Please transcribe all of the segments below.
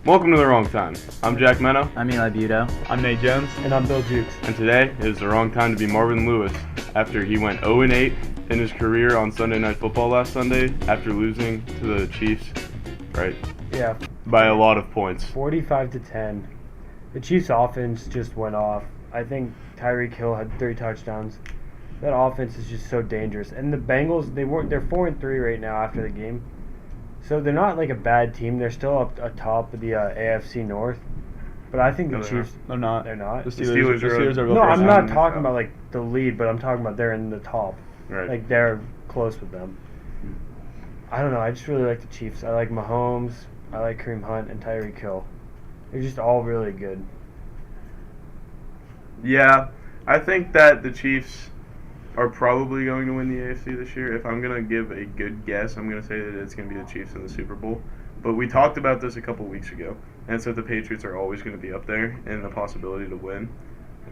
Welcome to The Wrong Time. I'm Jack Meno. I'm Eli Budo. I'm Nate Jones. And I'm Bill Jukes. And today is the wrong time to be Marvin Lewis after he went 0-8 in his career on Sunday Night Football last Sunday after losing to the Chiefs, right? Yeah. By a lot of points. 45-10. The Chiefs' offense just went off. I think Tyreek Hill had 3 touchdowns. That offense is just so dangerous. And the Bengals, they're 4-3 right now after the game. So they're not like a bad team. They're still up atop of the AFC North. But I think the Chiefs... They're not. They're not? The Steelers are No, I'm not talking about like the lead, but I'm talking about they're in the top. Right. Like they're close with them. I don't know. I just really like the Chiefs. I like Mahomes. I like Kareem Hunt and Tyreek Hill. They're just all really good. Yeah, I think that the Chiefs are probably going to win the AFC this year. If I'm going to give a good guess, I'm going to say that it's going to be the Chiefs in the Super Bowl. But we talked about this a couple weeks ago, and so the Patriots are always going to be up there in the possibility to win.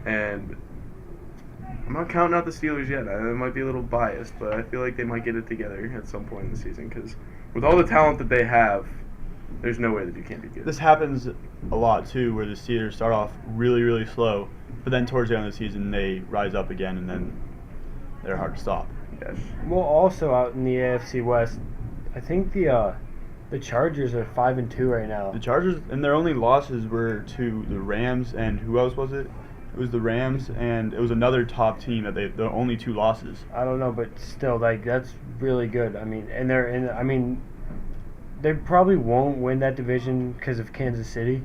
And I'm not counting out the Steelers yet. I might be a little biased, but I feel like they might get it together at some point in the season because with all the talent that they have, there's no way that you can't be good. This happens a lot, too, where the Steelers start off really, really slow, but then towards the end of the season they rise up again, and then they're hard to stop. Yes. Well, also out in the AFC West, I think the Chargers are 5-2 right now. The Chargers, and their only losses were to the Rams, and who else was it? It was the Rams, and it was another top team that the only 2 losses. I don't know, but still, like that's really good. I mean, and they're in. I mean, they probably won't win that division because of Kansas City,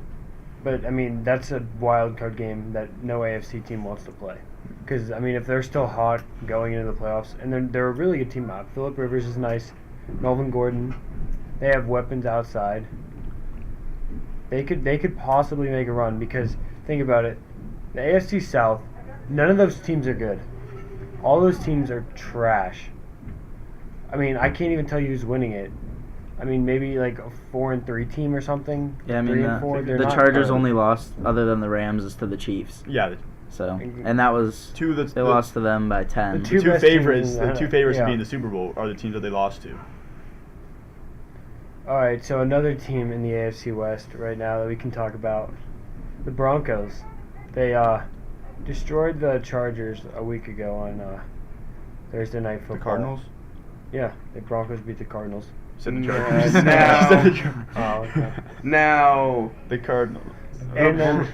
but I mean that's a wild card game that no AFC team wants to play. Because I mean, if they're still hot going into the playoffs, and they're a really good team out. Phillip Rivers is nice. Melvin Gordon, they have weapons outside. They could possibly make a run because think about it, the AFC South, none of those teams are good. All those teams are trash. I mean, I can't even tell you who's winning it. I mean, maybe like a 4-3 team or something. Yeah, I mean, 3-4. the Chargers only lost, other than the Rams, is to the Chiefs. Yeah. So, and that was they lost to them by 10. The two favorites to yeah. be in the Super Bowl are the teams that they lost to. All right, so another team in the AFC West right now that we can talk about, the Broncos. They destroyed the Chargers a week ago on Thursday Night Football. The Cardinals? Yeah, the Broncos beat the Cardinals. Said the Chargers. Now the Cardinals. And then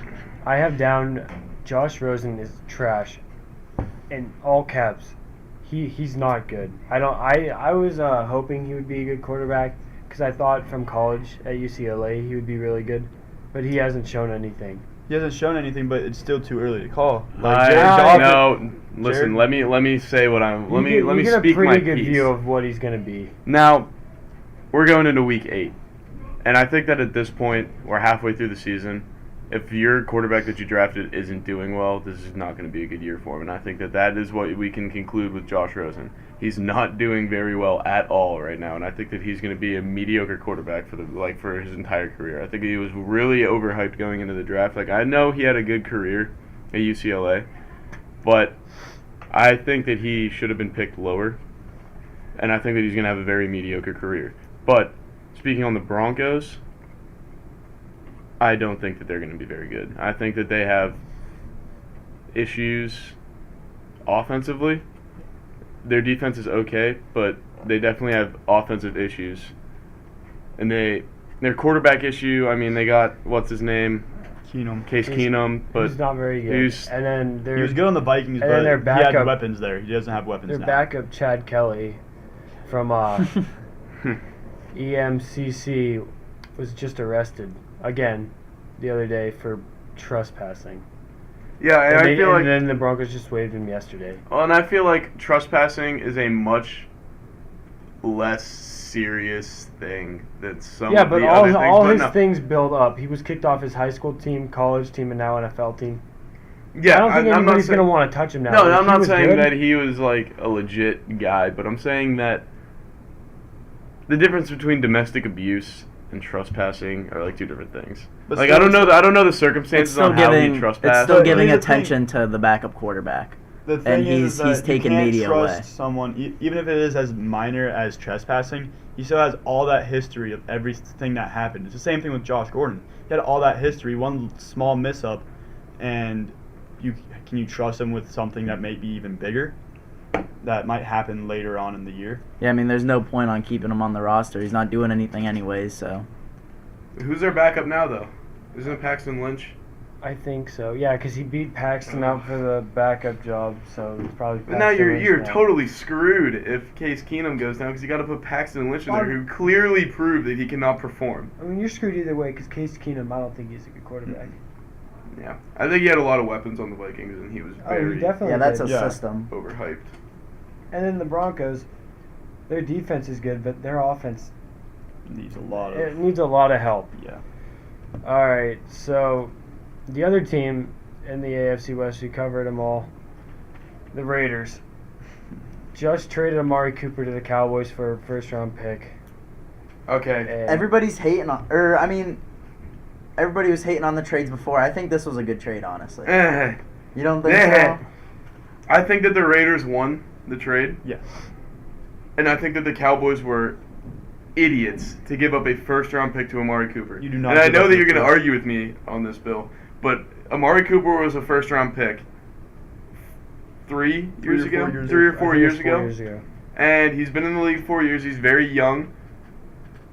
I have down Josh Rosen is trash. In all caps. He's not good. I was hoping he would be a good quarterback because I thought from college at UCLA he would be really good, but he hasn't shown anything. He hasn't shown anything, but it's still too early to call. Listen. Let me say what I'm. Let me speak my piece. You get a pretty good view of what he's going to be. Now, we're going into week 8, and I think that at this point we're halfway through the season. If your quarterback that you drafted isn't doing well, this is not going to be a good year for him. And I think that is what we can conclude with Josh Rosen. He's not doing very well at all right now, and I think that he's going to be a mediocre quarterback for his entire career. I think he was really overhyped going into the draft. Like, I know he had a good career at UCLA, but I think that he should have been picked lower, and I think that he's going to have a very mediocre career. But speaking on the Broncos, I don't think that they're going to be very good. I think that they have issues offensively. Their defense is okay, but they definitely have offensive issues. And their quarterback issue, I mean, they got, what's his name? Case Keenum. But he's not very good. And then he was good on the Vikings, but he had weapons there. He doesn't have weapons now. Their backup, Chad Kelly, from EMCC, was just arrested again the other day for trespassing. Yeah, and then the Broncos just waived him yesterday. Well, and I feel like trespassing is a much less serious thing than some of the other things. Yeah, but all his things build up. He was kicked off his high school team, college team, and now NFL team. Yeah, I don't think anybody's going to want to touch him now. No, I'm not saying that he was like a legit guy, but I'm saying that the difference between domestic abuse and trespassing are like 2 different things. But like I don't know the circumstances on how he trespassed. It's still giving attention to the backup quarterback. The thing he's that taken you can't media trust away. someone, even if it is as minor as trespassing, he still has all that history of everything that happened. It's the same thing with Josh Gordon. He had all that history, one small miss-up, and can you trust him with something that may be even bigger? That might happen later on in the year. Yeah, I mean, there's no point on keeping him on the roster. He's not doing anything anyways, so. Who's their backup now, though? Isn't it Paxton Lynch? I think so. Yeah, because he beat Paxton out for the backup job, so it's probably. But now Paxton Lynch you're now. totally screwed if Case Keenum goes down because you got to put Paxton Lynch in there, who clearly proved that he cannot perform. I mean, you're screwed either way because Case Keenum, I don't think he's a good quarterback. Yeah, I think he had a lot of weapons on the Vikings, and he was very he definitely Yeah, that's a did. system. overhyped. And then the Broncos, their defense is good, but their offense Needs a lot it of. needs a lot of help. Yeah. All right, so the other team in the AFC West, we covered them all. The Raiders just traded Amari Cooper to the Cowboys for a first-round pick. Okay. And Everybody's hating on, everybody was hating on the trades before. I think this was a good trade, honestly. You don't think so? I think that the Raiders won the trade, Yes. and I think that the Cowboys were idiots to give up a first-round pick to Amari Cooper. You do not And I give know up that your you're going to pick. argue with me on this, Bill, but Amari Cooper was a first-round pick 3 years or ago, 4 years 3 or ago. 4 I think years it's ago. 4 years ago. And he's been in the league 4 years. He's very young,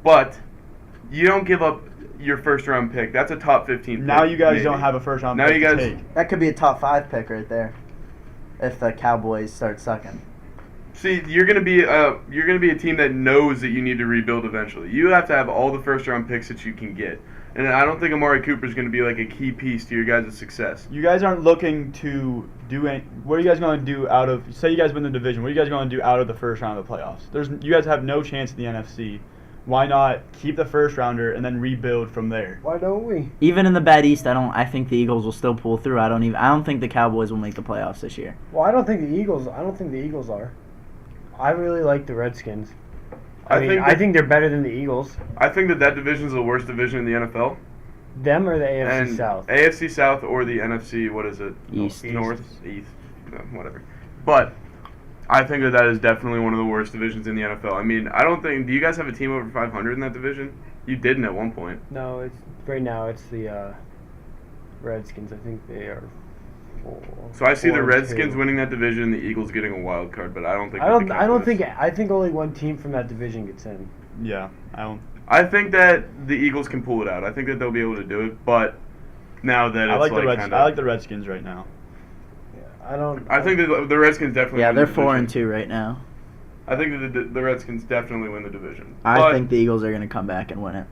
but you don't give up your first-round pick. That's a top 15 Now pick, you guys maybe. don't have a first round Now pick you to guys- take. That could be a top 5 pick right there. If the Cowboys start sucking. See, you're gonna be a team that knows that you need to rebuild eventually. You have to have all the first-round picks that you can get, and I don't think Amari Cooper is gonna be like a key piece to your guys' success. You guys aren't looking to do any. What are you guys going to do out of? Say you guys win the division. What are you guys going to do out of the first round of the playoffs? You guys have no chance in the NFC. Why not keep the first rounder and then rebuild from there? Why don't we? Even in the bad East, I think the Eagles will still pull through. I don't think the Cowboys will make the playoffs this year. Well, I don't think the Eagles are. I really like the Redskins. I think they're better than the Eagles. I think that division is the worst division in the NFL. Them or the AFC And South? AFC South or the NFC, what is it? East. North, East, no, whatever. But I think that is definitely one of the worst divisions in the NFL. I mean, I don't think. Do you guys have a team over 500 in that division? You didn't at one point. No, it's right now. It's the Redskins. I think they are. So I see the 4-2. Redskins winning that division, the Eagles getting a wild card, but I don't think. I that don't. the I don't Cowboys- think. I think only one team from that division gets in. Yeah, I don't. I think that the Eagles can pull it out. I think that they'll be able to do it, but now that I it's I like the Redskins right now. Yeah, I don't. I think that the Redskins definitely. Yeah, win they're the division. 4-2 right now. I think that the Redskins definitely win the division. I But think the Eagles are going to come back and win it.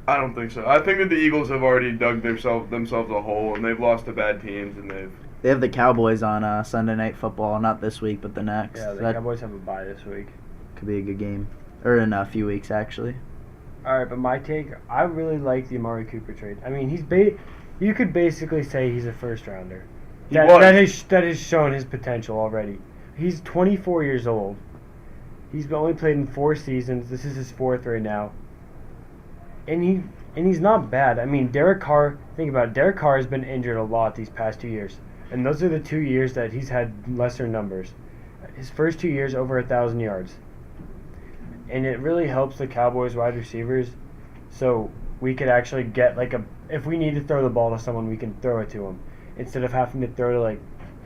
I don't think so. I think that the Eagles have already dug themselves a hole, and they've lost to bad teams, and they've. They have the Cowboys on Sunday Night Football, not this week, but the next. Yeah, the That Cowboys have a bye this week. could be a good game. Or in a few weeks, actually. All right, but my take, I really like the Amari Cooper trade. I mean, you could basically say he's a first rounder. He was. That has shown his potential already. He's 24 years old. He's only played in 4 seasons. This is his 4th right now. And he's not bad. I mean, Derek Carr, think about it. Derek Carr has been injured a lot these past 2 years. And those are the 2 years that he's had lesser numbers. His first 2 years, over 1,000 yards. And it really helps the Cowboys wide receivers. So we could actually get if we need to throw the ball to someone, we can throw it to him. Instead of having to throw to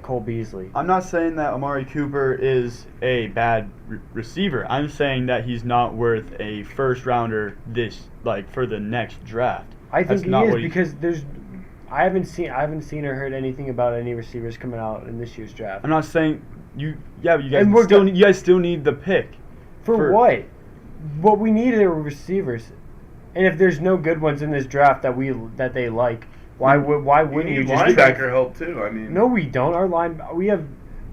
Cole Beasley. I'm not saying that Amari Cooper is a bad receiver. I'm saying that he's not worth a first rounder for the next draft. I That's think he not is what because I haven't seen or heard anything about any receivers coming out in this year's draft. I'm not saying you. Yeah, but And we're you guys still need the pick. For what? What we need are receivers. And if there's no good ones in this draft that they like, why wouldn't you need just linebacker help too? I mean, No, we don't. We have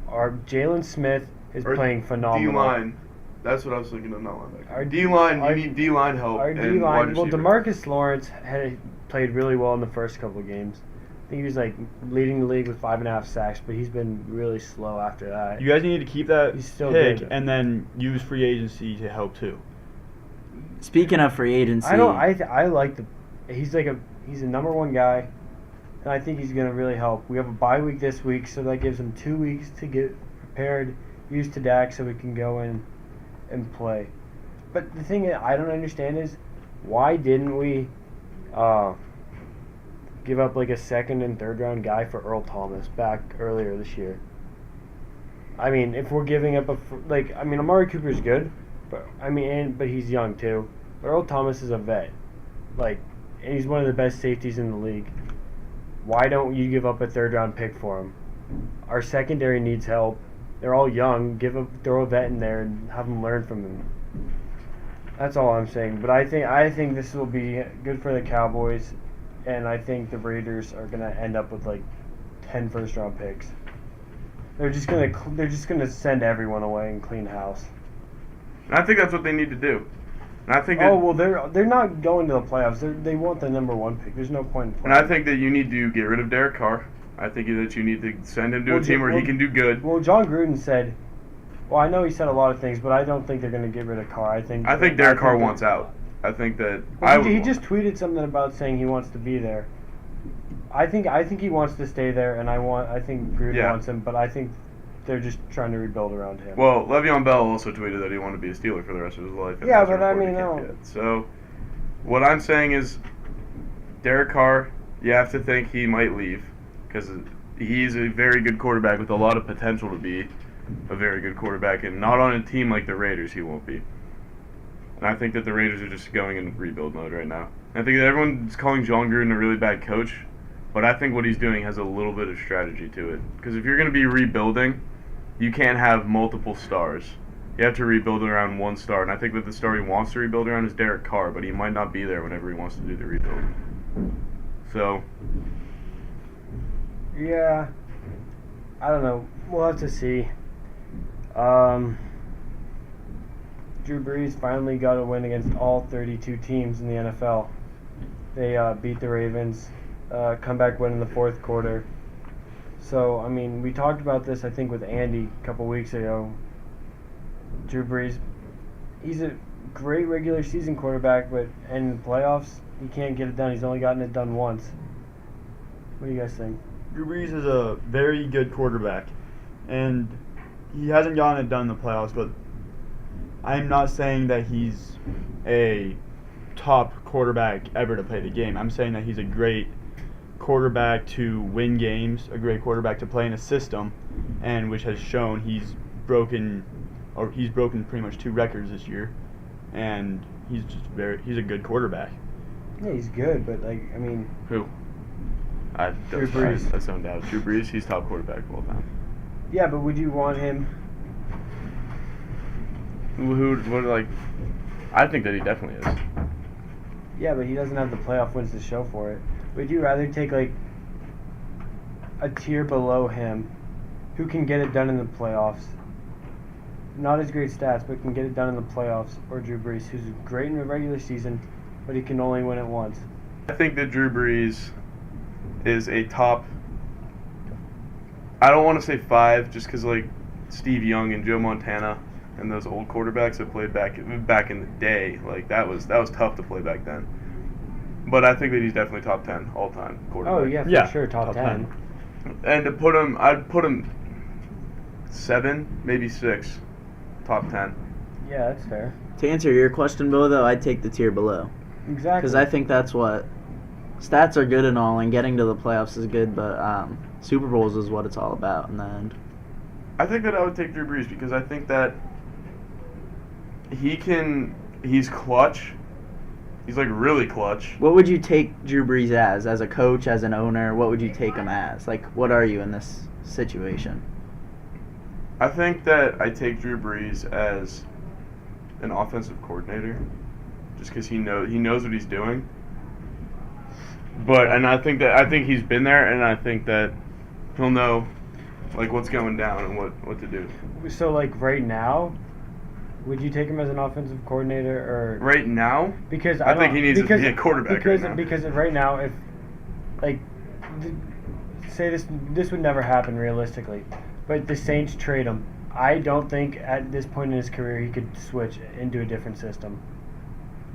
our Jalen Smith is or playing phenomenal. D-line. That's what I was thinking of, not linebacker. Our D-line, our- you need D-line help. Our and D line. wide Well, receiver. DeMarcus Lawrence had played really well in the first couple of games. I think he was leading the league with 5.5 sacks, but he's been really slow after that. You guys need to keep that He's still pick good. and then use free agency to help too. Speaking of free agency, I like he's a number 1 guy. and I think he's going to really help. We have a bye week this week, so that gives him 2 weeks to get prepared, used to Dak, so we can go in and play. But the thing I don't understand is, why didn't we give up like a second and third round guy for Earl Thomas back earlier this year? I mean, if we're giving up Amari Cooper's good, but he's young too. But Earl Thomas is a vet, and he's one of the best safeties in the league. Why don't you give up a third round pick for him? Our secondary needs help. They're all young. Throw a vet in there and have them learn from him. That's all I'm saying. But I think this will be good for the Cowboys, and I think the Raiders are gonna end up with 10 first round picks. They're just gonna send everyone away and clean house. And I think that's what they need to do. And I think that, they're not going to the playoffs. They want the number 1 pick. There's no point in and I think that you need to get rid of Derek Carr. I think that you need to send him to a team where he can do good. Well, John Gruden said. Well, I know he said a lot of things, but I don't think they're going to get rid of Carr. I think Derek Carr wants out. I think that he just tweeted something about saying he wants to be there. I think he wants to stay there, and I think Gruden wants him, but I think they're just trying to rebuild around him. Well, Le'Veon Bell also tweeted that he wanted to be a Steeler for the rest of his life. Yeah, but I mean, no. So, what I'm saying is, Derek Carr, you have to think he might leave because he's a very good quarterback with a lot of potential to be a very good quarterback, and not on a team like the Raiders he won't be. And I think that the Raiders are just going in rebuild mode right now. I think that everyone's calling John Gruden a really bad coach, but I think what he's doing has a little bit of strategy to it. Because if you're going to be rebuilding, you can't have multiple stars. You have to rebuild around one star, and I think that the star he wants to rebuild around is Derek Carr, but he might not be there whenever he wants to do the rebuild. So, yeah, I don't know. We'll have to see. Drew Brees finally got a win against all 32 teams in the NFL. They beat the Ravens, comeback win in the fourth quarter. So, I mean, we talked about this, I think, with Andy a couple weeks ago. Drew Brees, he's a great regular season quarterback, but in the playoffs, he can't get it done. He's only gotten it done once. What do you guys think? Drew Brees is a very good quarterback, and he hasn't gotten it done in the playoffs, but I'm not saying that he's a top quarterback ever to play the game. I'm saying that he's a great quarterback to win games, a great quarterback to play in a system, and which has shown he's broken pretty much 2 records this year, and he's a good quarterback. Yeah, he's good, but who? Drew Brees. That's no doubt. Drew Brees, he's top quarterback of all time. Yeah, but would you want him? I think that he definitely is. Yeah, but he doesn't have the playoff wins to show for it. Would you rather take a tier below him, who can get it done in the playoffs? Not as great stats, but can get it done in the playoffs, or Drew Brees, who's great in the regular season, but he can only win it once? I think that Drew Brees is a top. I don't want to say 5, just because Steve Young and Joe Montana and those old quarterbacks that played back in the day, that was tough to play back then. But I think that he's definitely top 10 all time quarterback. Oh yeah, for sure, top 10. And to put him, I'd put him 7, maybe 6, top 10. Yeah, that's fair. To answer your question, Bo, though, I'd take the tier below. Exactly. Because I think that's what stats are good and all, and getting to the playoffs is good, but Super Bowls is what it's all about in the end. I think that I would take Drew Brees because I think that he's clutch. He's really clutch. What would you take Drew Brees as a coach, as an owner? What would you take him as? What are you in this situation? I think that I take Drew Brees as an offensive coordinator, just because he knows what he's doing. And I think he's been there, and I think that he'll know what's going down and what to do. So right now, would you take him as an offensive coordinator or right now? Because I think he needs to be a quarterback right now. Because right now, if say this would never happen realistically, but the Saints trade him, I don't think at this point in his career he could switch into a different system.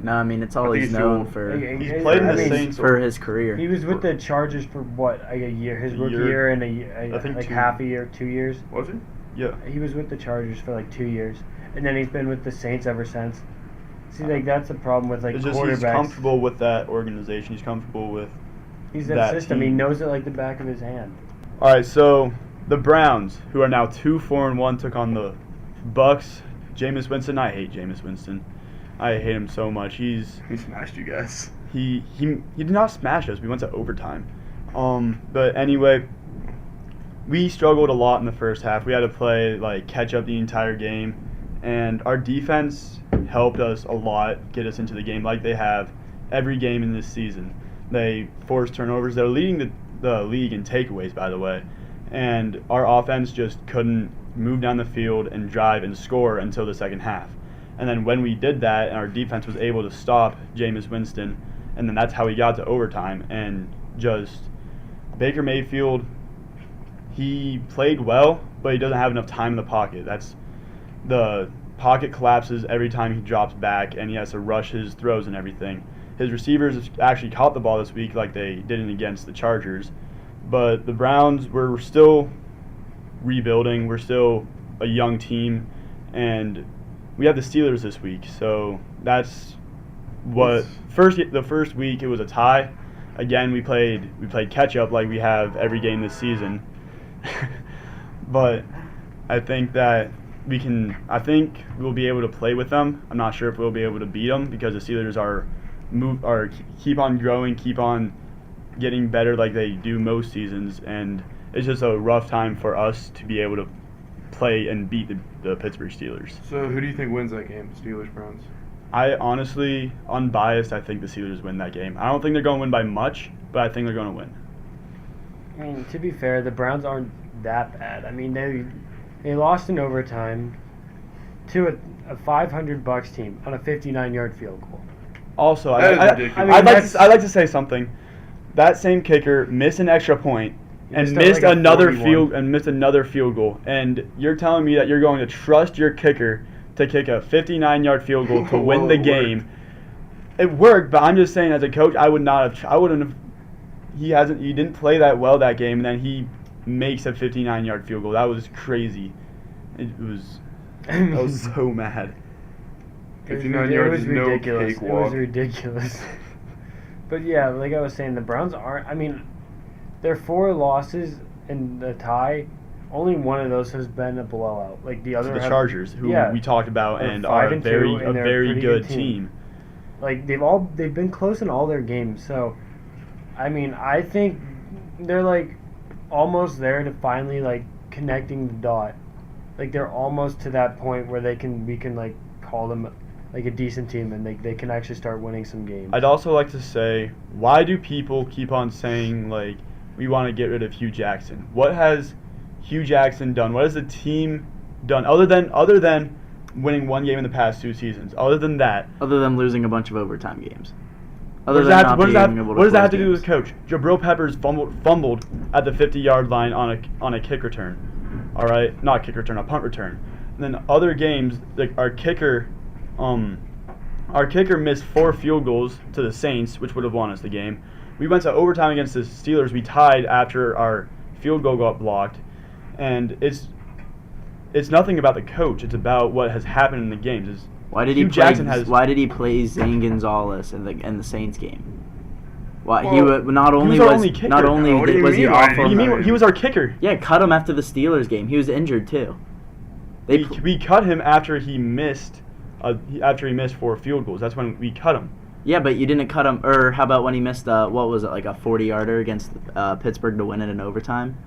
No, I mean it's all I think he's he's known too- for He's played in the Saints for his career. He was with the Chargers for what, like a year, his rookie year and I think like 2. half a year, 2 years. Was he? Yeah. He was with the Chargers for like 2 years, and then he's been with the Saints ever since. See, like that's the problem with like It's just quarterbacks. he's comfortable with that organization. He's comfortable with. He's that that system. team. He knows it like the back of his hand. All right, so the Browns, who are now 2-4-1, took on the Bucks. Jameis Winston. I hate Jameis Winston. I hate him so much. He smashed you guys. He did not smash us. We went to overtime. But anyway, we struggled a lot in the first half. We had to play like catch up the entire game, and our defense helped us a lot get us into the game like they have every game in this season. They forced turnovers. They're leading the league in takeaways, by the way, and our offense just couldn't move down the field and drive and score until the second half. And then when we did that, and our defense was able to stop Jameis Winston, and then that's how we got to overtime. And just Baker Mayfield, he played well, but he doesn't have enough time in the pocket. The pocket collapses every time he drops back, and he has to rush his throws and everything. His receivers actually caught the ball this week like they didn't against the Chargers. But the Browns, we're still rebuilding. We're still a young team, and we have the Steelers this week, so that's what the first week it was a tie. Again, we played catch up like we have every game this season. But I think that I think we'll be able to play with them. I'm not sure if we'll be able to beat them because the Steelers keep on growing, keep on getting better like they do most seasons, and it's just a rough time for us to be able to play and beat the Pittsburgh Steelers. So who do you think wins that game, Steelers Browns? I honestly, unbiased, I think the Steelers win that game. I don't think they're going to win by much, but I think they're going to win. I mean, to be fair, the Browns aren't that bad. I mean, they lost in overtime to a $500 team on a 59-yard field goal. Also, That is I'd ridiculous. like to say something. That same kicker missed an extra point and missed missed like a another 41. field goal. And you're telling me that you're going to trust your kicker to kick a 59-yard field goal to win the game? It worked, but I'm just saying, as a coach, I wouldn't have. He didn't play that well that game, and then he makes a 59-yard field goal. That was crazy. I was so mad. 59 yards is no ridiculous. cakewalk. It was ridiculous. But yeah, like I was saying, the Browns aren't. I mean, their 4 losses and the tie. Only one of those has been a blowout. Like the other, The Chargers, who we talked about, They're and 5 are and 2, very and they're a very pretty good good team. Like they've been close in all their games. So, I mean, I think they're like almost there to finally like connecting the dot. Like they're almost to that point where we can like call them like a decent team, and they can actually start winning some games. I'd also like to say, why do people keep on saying like we want to get rid of Hugh Jackson? What has Hugh Jackson done? What has the team done other than winning one game in the past 2 seasons? Other than that, Other than losing a bunch of overtime games. what Other does than that, not what does being that, able to what does that close have to do games. with coach? Jabril Peppers fumbled at the 50-yard line on a kick return. All right, not a kick return, a punt return. And then other games, like our kicker missed 4 field goals to the Saints, which would have won us the game. We went to overtime against the Steelers. We tied after our field goal got blocked, and it's nothing about the coach. It's about what has happened in the games. Why did he play Zane Gonzalez in the Saints game? Why he Well, not only he was our was only kicker. not only What do you was he mean? off What What do you on mean? He was our kicker. yeah, cut him after the Steelers game. He was injured too. We cut him after he missed 4 field goals. That's when we cut him. Yeah, but you didn't cut him. Or how about when he missed what was it, like a 40-yarder against Pittsburgh to win it in overtime?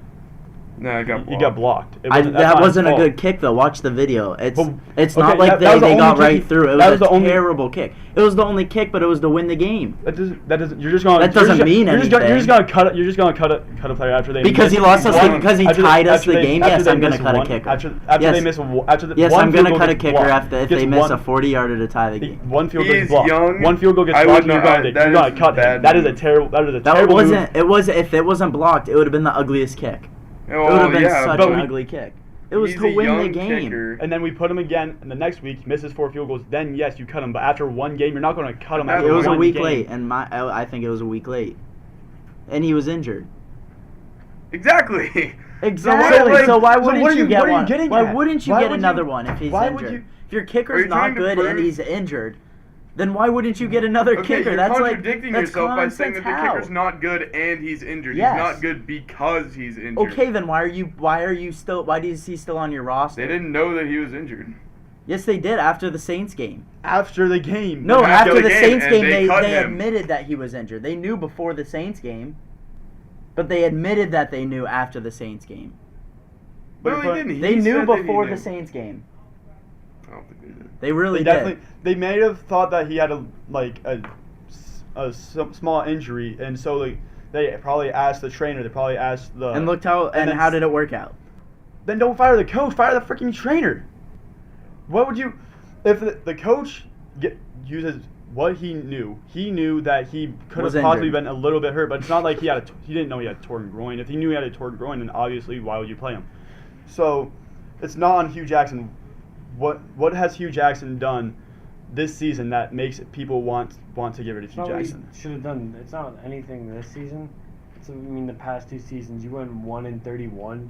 No, I got blocked. He got blocked. That wasn't a good kick though. Watch the video. It's Well, it's okay, not like that was the they got only right kick- through. It that was was a the only- terrible kick. It was the only kick, but it was to win the game. That doesn't. You're just gonna. That doesn't mean You're just anything. gonna cut it. You're just gonna cut a player after they Because he lost us. won. Because he After tied us after the they- game. after Yes, they I'm gonna miss cut a one- kicker. After Yes. they miss after the Yes, one I'm field gonna goal cut a gets kicker blocked, after if gets they miss one- a 40-yarder to tie the game. One field He gets is blocked. young. One field goal gets I blocked. would You're not- going that to is cut him. bad That is a move. terrible. That is a That terrible wasn't. move. It was if it wasn't blocked, it would have been the ugliest kick. It would Well, have been yeah, such but an we- ugly kick. It was He's to a win the young game. kicker. And then we put him again, and the next week he misses 4 field goals. Then yes, you cut him. But after one game, you're not going to cut him. It After It was a one week game. late, and I think it was a week late, and he was injured. Exactly. Exactly. So why wouldn't what are you you- get what are you one? getting Why at? wouldn't you Why get would another you- one if he's why would injured? you- If your Are kicker's you trying not to good and prove- he's injured, then why wouldn't you get another Okay, kicker? you're That's contradicting that's yourself by common saying sense. that the How? kicker's not good and he's injured. Yes. He's not good because he's injured. Okay, then why is he still on your roster? They didn't know that he was injured. Yes, they did after the Saints game. After the game. No, After after the the game, Saints and game, they cut they him. admitted that he was injured. They knew before the Saints game, but they admitted that they knew after the Saints game. No, he didn't. They He knew said that he before knew. the Saints game. I don't think they did. They really They did. definitely. They may have thought that he had a small injury, and so they probably asked the trainer. They probably asked the. And looked how and then how did it work out? Then don't fire the coach. Fire the freaking trainer. What would you, if the coach uses what he knew that he could Was have possibly injured. been a little bit hurt, but it's not like he didn't know he had a torn groin. If he knew he had a torn groin, then obviously why would you play him? So, it's not on Hugh Jackson. What has Hugh Jackson done this season that makes people want to get rid of It's Hugh not what he Jackson? should have done. It's not anything this season. I mean, the past 2 seasons, you went 1-31.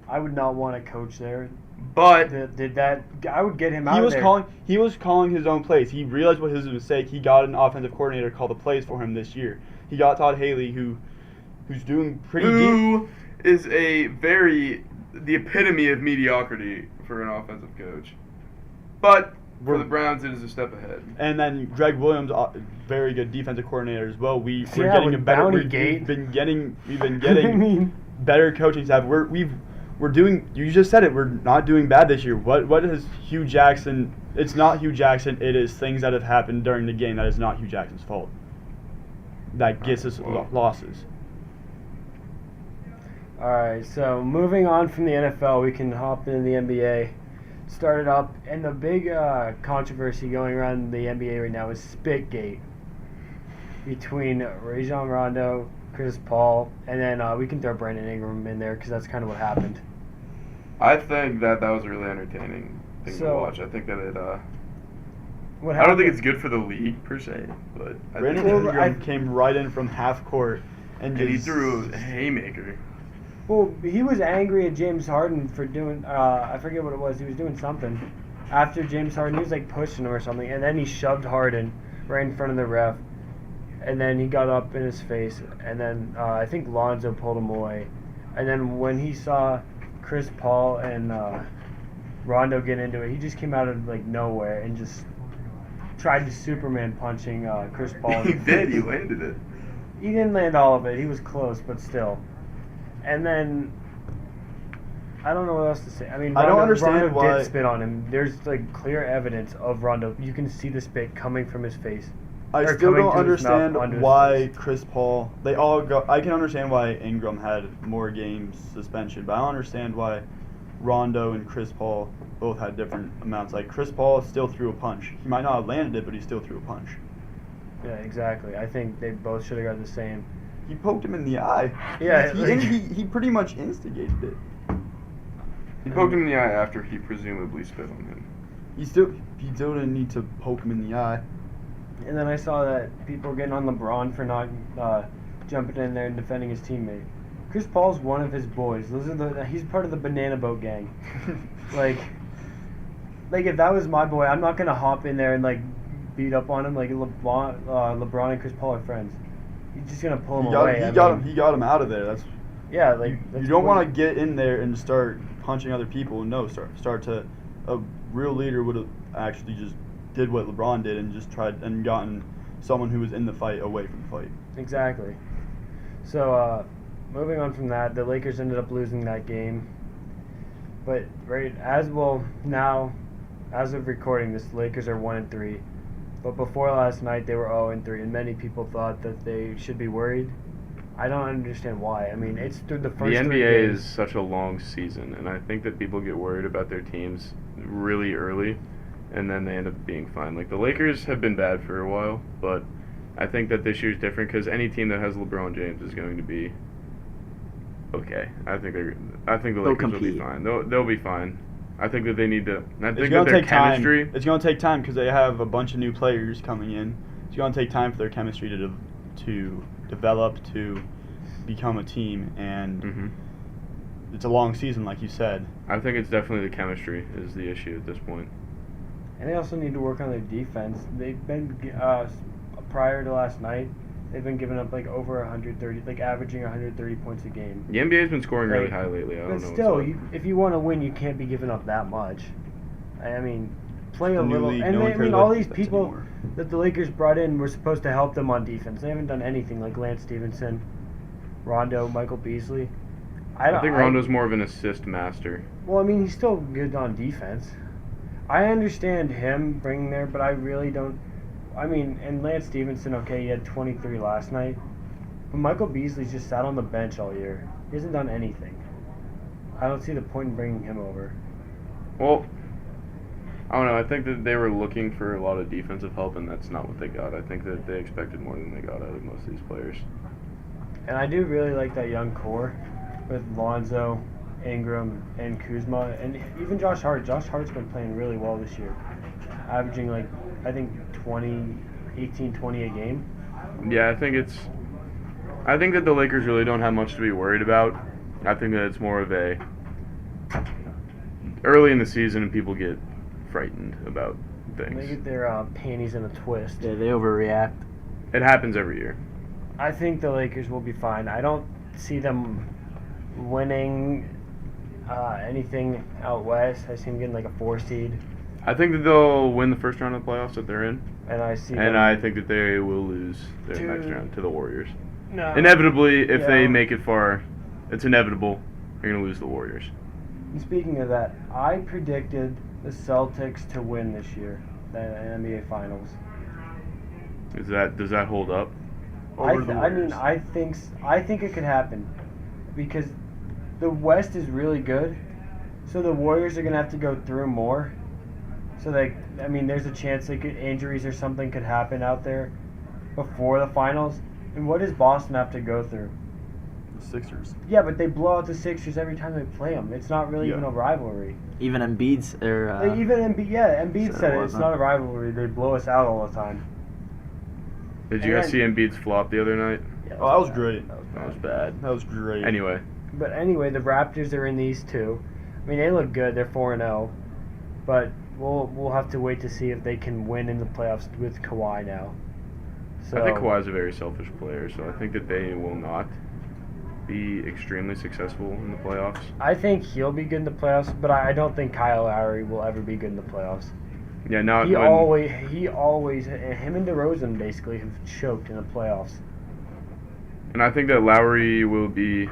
I would not want to coach there. But Did that? I would get him out He of was there. He was calling his own plays. He realized what his mistake. He got an offensive coordinator to call the plays for him this year. He got Todd Haley, who's doing pretty deep. who is the epitome of mediocrity for an offensive coach. But for the Browns, it is a step ahead. And then Greg Williams, very good defensive coordinator as well. We're Yeah, getting with a better. Bountygate. We've been I getting mean, better coaching staff. We're doing. You just said it. We're not doing bad this year. What is Hugh Jackson? It's not Hugh Jackson. It is things that have happened during the game that is not Hugh Jackson's fault. That gets us losses. all right. So moving on from the NFL, we can hop into the NBA. Started up, and the big controversy going around the NBA right now is Spitgate between Rajon Rondo, Chris Paul, and then we can throw Brandon Ingram in there because that's kind of what happened. I think that was a really entertaining thing to So- watch. I think that it. What I don't think happened- it's good for the league per se, but I Brandon think Ingram came right in from half court and and he just threw a haymaker. Well, he was angry at James Harden for doing, I forget what it was. He was doing something. After James Harden, he was like pushing him or something, and then he shoved Harden right in front of the ref. And then he got up in his face, and then I think Lonzo pulled him away. And then when he saw Chris Paul and Rondo get into it, he just came out of like nowhere and just tried to Superman punching Chris Paul. He did. He landed it. He didn't land all of it. He was close, but still. And then I don't know what else to say. I mean, I don't Rondo understand why- did spit on him. There's like clear evidence of Rondo. You can see the spit coming from his face. I Or still coming don't to his mouth, understand onto his why face. Chris Paul. They all go. I can understand why Ingram had more games suspension, but I don't understand why Rondo and Chris Paul both had different amounts. Like Chris Paul still threw a punch. He might not have landed it, but he still threw a punch. Yeah, exactly. I think they both should have got the same. He poked him in the eye. Yeah, he, like- he pretty much instigated it. He poked him in the eye after he presumably spit on him. He still didn't need to poke him in the eye. And then I saw that people were getting on LeBron for not jumping in there and defending his teammate. Chris Paul's one of his boys. He's part of the Banana Boat gang. like if that was my boy, I'm not gonna hop in there and like beat up on him. Like LeBron and Chris Paul are friends. He's just gonna pull him away. He got him out of there. That's Yeah, like you that's don't what- want to get in there and start punching other people. No, start to. A real leader would have actually just did what LeBron did and just tried and gotten someone who was in the fight away from the fight. Exactly. So, moving on from that, the Lakers ended up losing that game. But now, as of recording this, the Lakers are 1-3. But before last night, they were 0-3, and many people thought that they should be worried. I don't understand why. I mean, it's through the The first 3 NBA games. is such a long season, and I think that people get worried about their teams really early, and then they end up being fine. Like the Lakers have been bad for a while, but I think that this year's different because any team that has LeBron James is going to be okay. I think the They'll Lakers will be compete. fine. They'll be fine. I think that they need to. I It's think that gonna their take time. chemistry. It's gonna take time because they have a bunch of new players coming in. It's gonna take time for their chemistry to develop, to become a team, and Hmm. it's a long season, like you said. I think it's definitely the chemistry is the issue at this point. And they also need to work on their defense. They've been prior to last night, they've been giving up like over 130, like averaging 130 points a game. The NBA's been scoring really Like, high lately. I don't But know. still, what's up. if you want to win, you can't be giving up that much. I mean, play a The new little. league, And no they, one I cares mean, about all these defense people anymore. that the Lakers brought in were supposed to help them on defense. They haven't done anything, like Lance Stevenson, Rondo, Michael Beasley. I think Rondo's more of an assist master. Well, I mean, he's still good on defense. I understand him bringing there, but I really don't. I mean, and Lance Stevenson, okay, he had 23 last night. But Michael Beasley's just sat on the bench all year. He hasn't done anything. I don't see the point in bringing him over. Well, I don't know. I think that they were looking for a lot of defensive help, and that's not what they got. I think that they expected more than they got out of most of these players. And I do really like that young core with Lonzo, Ingram, and Kuzma, and even Josh Hart. Josh Hart's been playing really well this year, averaging like, I think 18, 20 a game. Yeah, I think that the Lakers really don't have much to be worried about. I think that it's more of a early in the season and people get frightened about They things. get their panties in a twist. Yeah, they overreact. It happens every year. I think the Lakers will be fine. I don't see them winning anything out west. I see them getting like a 4 seed, I think that they'll win the first round of the playoffs that they're in, and I see. and them, I think that they will lose their To- next round to the Warriors. no. Inevitably, if they Yeah. make it far, it's inevitable. They're going to lose the Warriors. And speaking of that, I predicted the Celtics to win this year, the NBA Finals. Does that hold up? Over the I mean, Warriors. I think it could happen because the West is really good, so the Warriors are gonna have to go through more. So there's a chance injuries or something could happen out there before the finals. And what does Boston have to go through? The Sixers. Yeah, but they blow out the Sixers every time they play them. It's not really Yeah. even a rivalry. Even Embiid's Even Embiid said said it it. It's wasn't. not a rivalry. They blow us out all the time. Did you And guys then- see Embiid's flop the other night? Yeah, Oh, that was bad. great. That was bad. That was great. Anyway, But anyway, the Raptors are in these two. I mean, they look good. They're 4-0, but we'll have to wait to see if they can win in the playoffs with Kawhi now. So I think Kawhi's a very selfish player, so I think that they will not be extremely successful in the playoffs. I think he'll be good in the playoffs, but I don't think Kyle Lowry will ever be good in the playoffs. Yeah, not He when, always, him and DeRozan basically have choked in the playoffs. and I think that Lowry will be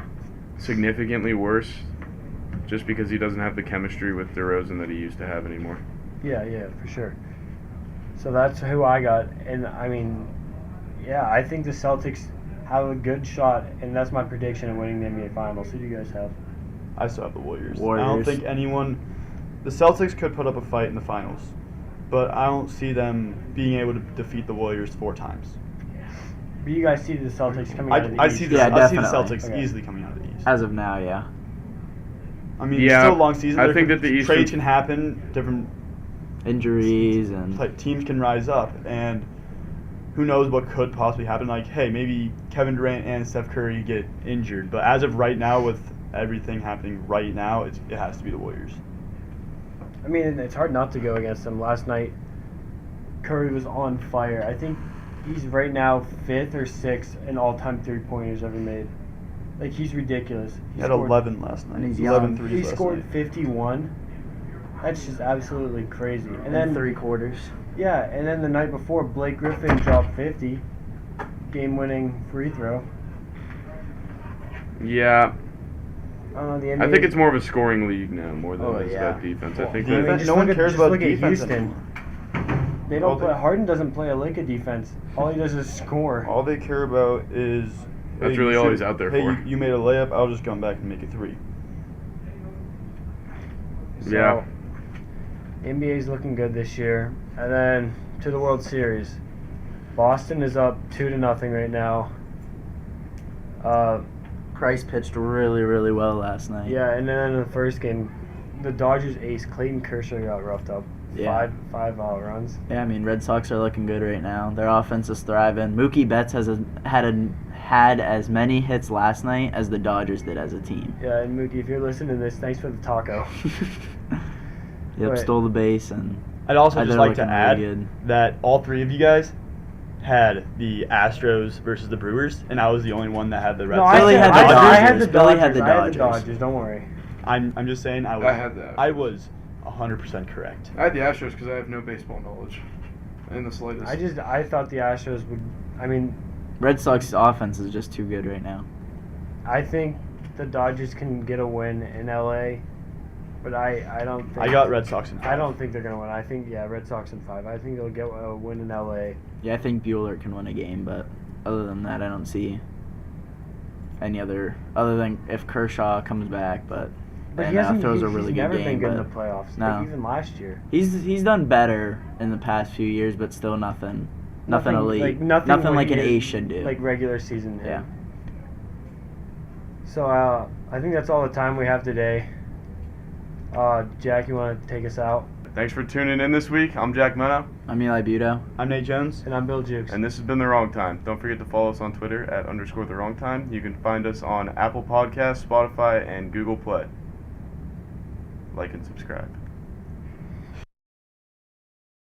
significantly worse just because he doesn't have the chemistry with DeRozan that he used to have anymore. Yeah, for sure. So that's who I got, and I mean, yeah, I think the Celtics have a good shot, and that's my prediction of winning the NBA Finals. Who do you guys have? I still have the Warriors. I Warriors. don't think anyone. The Celtics could put up a fight in the finals, but I don't see them being able to defeat the Warriors 4 times. But you guys see the Celtics coming out of the I East. see the Yeah, I see the definitely. Celtics Okay. easily coming out of the East. As of now, yeah. I mean, Yeah, it's still a long season. I There think could- that the East trades would- can happen. Different Injuries and teams can rise up, and who knows what could possibly happen. Like, hey, maybe Kevin Durant and Steph Curry get injured, but as of right now, with everything happening right now, it has to be the Warriors. I mean, it's hard not to go against them. Last night, Curry was on fire. I think he's right now 5th or 6th in all-time three-pointers ever made. Like, he's ridiculous. He had 11 last night. And he's 11 young. threes He last scored night. 51. That's just absolutely crazy. And and then 3/4. Yeah, and then the night before, Blake Griffin dropped 50, game-winning free throw. Yeah, I don't know, the NBA. I think it's more of a scoring league now more than Oh, it is yeah. that defense. I Well, think I mean, that just no one look at- cares just about look at defense Houston. anymore. They All don't they- play. Harden doesn't play a lick of defense. All he does is score. All they care about is. That's hey, really you all should- he's out there hey, for. you made a layup. I'll just come back and make a 3. So, Yeah. NBA's looking good this year. And then to the World Series. Boston is up 2-0 right now. Price pitched really, really well last night. Yeah, and then in the first game, the Dodgers ace Clayton Kershaw got roughed up. Yeah. Five runs. Yeah, I mean, Red Sox are looking good right now. Their offense is thriving. Mookie Betts had as many hits last night as the Dodgers did as a team. Yeah, and Mookie, if you're listening to this, thanks for the taco. Yep, But- stole the base, and I'd also just they're like to looking add really good. that all three of you guys had the Astros versus the Brewers, and I was the only one that had the Red No, Sox. Billy had the I had the Dodgers. Billy Dodgers. had the I had the Dodgers. Dodgers. Don't worry. I'm just saying I had the Astros. I was 100% correct. I had the Astros because I have no baseball knowledge in the slightest. I thought the Astros would. I mean, Red Sox offense is just too good right now. I think the Dodgers can get a win in LA, but I don't think. I got Red Sox in I don't think they're gonna win. I think Red Sox in 5. I think they'll get a win in LA. Yeah, I think Bueller can win a game, but other than that, I don't see any other than if Kershaw comes back. But But and throws a really he's good never game. been good in but the playoffs. no. Like even last year. he's done better in the past few years, but still nothing elite. Like, nothing what like he an is, ace should do. Like regular season. Yeah. So I think that's all the time we have today. Jack, you want to take us out? Thanks for tuning in this week. I'm Jack Mena, I'm Eli Buto. I'm Nate Jones. And I'm Bill Jukes. and this has been The Wrong Time. Don't forget to follow us on Twitter at _The Wrong Time. You can find us on Apple Podcasts, Spotify, and Google Play. Like and subscribe.